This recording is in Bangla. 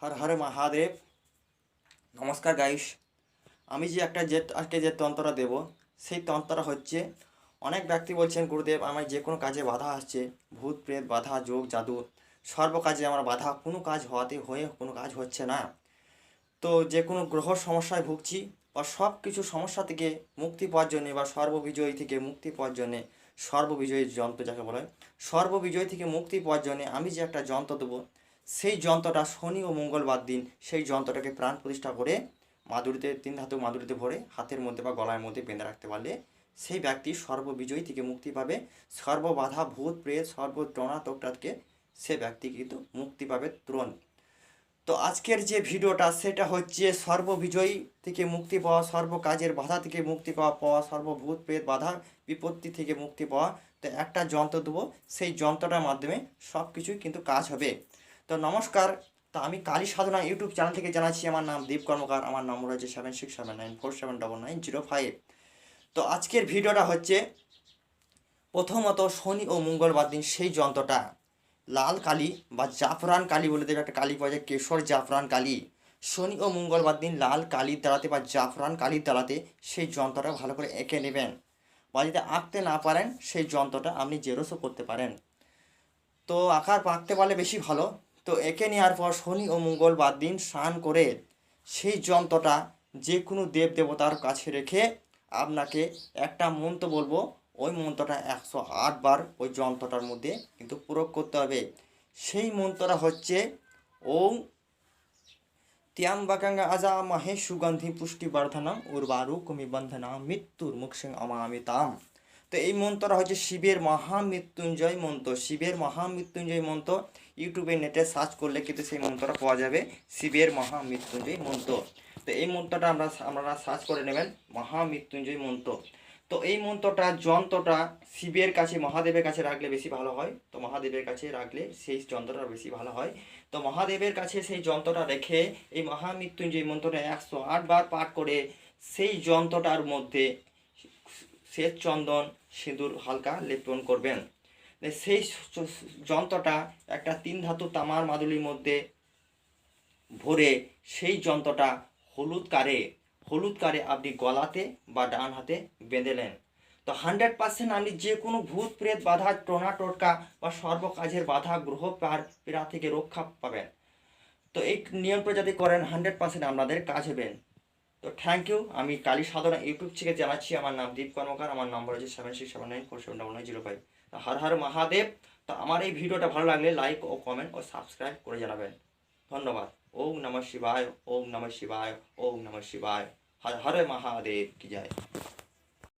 হর হর মহাদেব। নমস্কার গাইস। আমি যে একটা আজকে যে তন্ত্রটা দেব, সেই তন্ত্রটা হচ্ছে, অনেক ব্যক্তি বলছেন গুরুদেব আমার যে কোনো কাজে বাধা আসছে, ভূত প্রেত বাধা, যোগ জাদু, সর্ব কাজে আমার বাধা, কোনো কাজ হয়ে কোনো কাজ হচ্ছে না। তো যে কোনো গ্রহ সমস্যায় ভুগছি বা সব কিছু সমস্যা থেকে মুক্তি পাওয়ার জন্যে বা সর্ববিজয়ী থেকে মুক্তি পাওয়ার জন্যে, সর্ববিজয়ী যন্ত্র যাকে বলা হয়, সর্ববিজয় থেকে মুক্তি পাওয়ার জন্যে আমি যে একটা যন্ত্র দেবো, সেই যন্ত্রটা শনি ও মঙ্গলবার দিন সেই যন্ত্রটাকে প্রাণ প্রতিষ্ঠা করে মাদুরিতে, তিন ধাতু মাদুরিতে ভরে হাতের মধ্যে বা গলার মধ্যে বেঁধে রাখতে পারলে সেই ব্যক্তি সর্ববিজয়ী থেকে মুক্তি পাবে। সর্ববাধা, ভূত প্রেত, সর্বটনা তোকটাকে সে ব্যক্তি কিন্তু মুক্তি পাবে তুরন্ত। তো আজকের যে ভিডিওটা সেটা হচ্ছে সর্ববিজয়ী থেকে মুক্তি পাওয়া, সর্ব কাজের বাধা থেকে মুক্তি পাওয়া, সর্বভূত প্রেত বাধা বিপত্তি থেকে মুক্তি পাওয়া। তো একটা যন্ত্র দেবো, সেই যন্ত্রটার মাধ্যমে সব কিছুই কিন্তু কাজ হবে। তো নমস্কার। তো আমি কালী সাধনা ইউটিউব চ্যানেল থেকে জানাচ্ছি, আমার নাম দীপ কর্মকার, আমার নম্বর হচ্ছে 7679479905। তো আজকের ভিডিওটা হচ্ছে প্রথমত শনি ও মঙ্গলবার দিন সেই যন্ত্রটা লাল কালি বা জাফরান কালি বলে দেবে, একটা কালি পাওয়া যায় কেশর জাফরান কালি। শনি ও মঙ্গলবার দিন লাল কালির দ্বারাতে বা জাফরান কালির দ্বারাতে সেই যন্ত্রটা ভালো করে এঁকে নেবেন, বা যদি আঁকতে না পারেন সেই যন্ত্রটা আপনি জেরক্সও করতে পারেন। তো আঁকতে পারলে বেশি ভালো। তো এঁকে নেওয়ার পর শনি ও মঙ্গলবার দিন স্নান করে সেই যন্ত্রটা যে কোনো দেব দেবতার কাছে রেখে আপনাকে একটা মন্ত্র বলবো, ওই মন্ত্রটা 108 বার ওই যন্ত্রটার মধ্যে কিন্তু প্রয়োগ করতে হবে। সেই মন্ত্রটা হচ্ছে ওম ত্র্যম্বকং আজামহে সুগন্ধি পুষ্টিবর্ধনম উর্বারুকমি বন্ধনাম মৃত্যুর মুক্ষং অমামিতাম। তো এই মন্ত্রটা হচ্ছে শিবের মহামৃত্যুঞ্জয় মন্ত্র। শিবের মহামৃত্যুঞ্জয় মন্ত্র ইউটিউবে নেটে সার্চ করলে কিন্তু সেই মন্ত্রটা পাওয়া যাবে, শিবের মহামৃত্যুঞ্জয় মন্ত্র। তো এই মন্ত্রটা আপনারা সার্চ করে নেবেন, মহামৃত্যুঞ্জয় মন্ত্র। তো এই যন্ত্রটা শিবের কাছে, মহাদেবের কাছে রাখলে বেশি ভালো হয়। তো মহাদেবের কাছে রাখলে সেই যন্ত্রটা বেশি ভালো হয়। তো মহাদেবের কাছে সেই যন্ত্রটা রেখে এই মহামৃত্যুঞ্জয় মন্ত্রটা 108 বার পাঠ করে সেই যন্ত্রটার মধ্যে শ্বেত চন্দন সিঁদুর হালকা লেপন করবেন। সেই যন্ত্রটা একটা 3 ধাতু তামার মাদুলির মধ্যে ভরে সেই যন্ত্রটা হলুদ কারে আপনি গলাতে বা ডান হাতে বেঁধেলেন। তো 100% আপনি যে কোনো ভূত প্রেত বাধা, টোনা টোটকা বা সর্বকাজের বাধা, গ্রহ পীড়া থেকে রক্ষা পাবেন। তো এই নিয়মটা যদি করেন 100% আপনাদের কাজ হবে। তো থ্যাংক ইউ। আমি কালী সাধনা ইউটিউব থেকে জানাচ্ছি, আমার নাম দীপ কর্মকার, আমার নম্বর হচ্ছে 7679479905। তো হর হর মহাদেব। তো আমার এই ভিডিওটা ভালো লাগলে লাইক ও কমেন্ট ও সাবস্ক্রাইব করে জানাবেন। ধন্যবাদ। ওম নমঃ শিবায়, ওম নমঃ শিবায়, ওম নমঃ শিবায়। হর হর মহাদেব কি জয়।